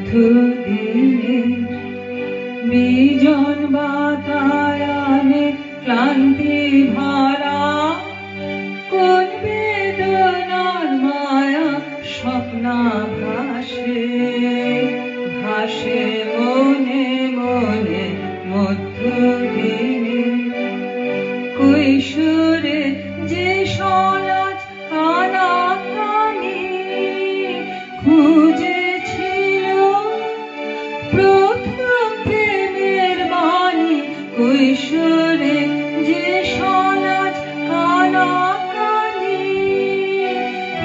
মধ্যদিনে বিজন বাতায়নে ক্লান্তি ভরা কোন বেদনার মায়া স্বপ্নাভাসে ভাসে মনে মনে মধ্যদিনে কৈশোরে যে সলাজ কানাকানি খুঁজেছিল প্রথম প্রেমের বাণী কৈশোরে যে সলাজ কানাকানি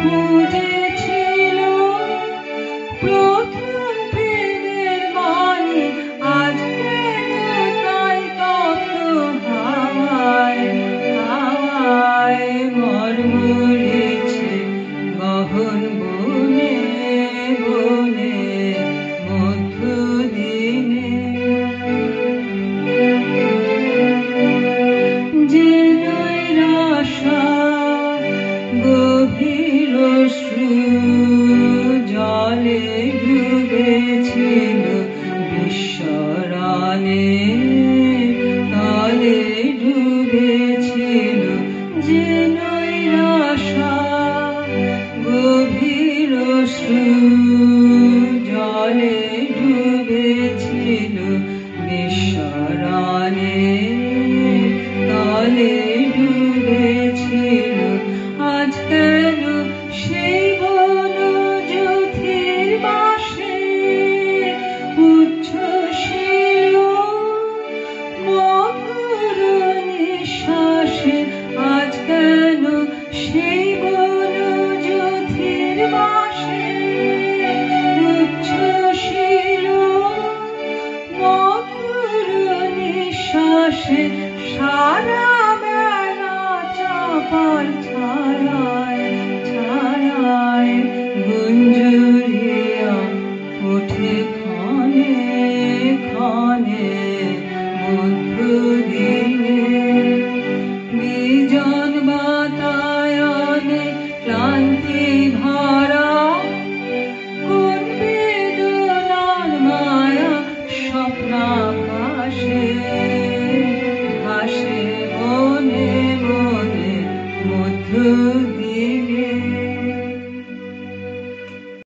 খুঁজেছিল প্রথম প্রেমের বাণী আজ তাই তত হাওয়ায় হাওয়ায় মরমরেছে গহন বনে বনে মধ্যদিনে যে নৈরাশা গভীর অশ্রু জলে ডুবেছিল বিস্মরণে তলে ডুবেছিল যে নৈরাশা গভীর অশ্রু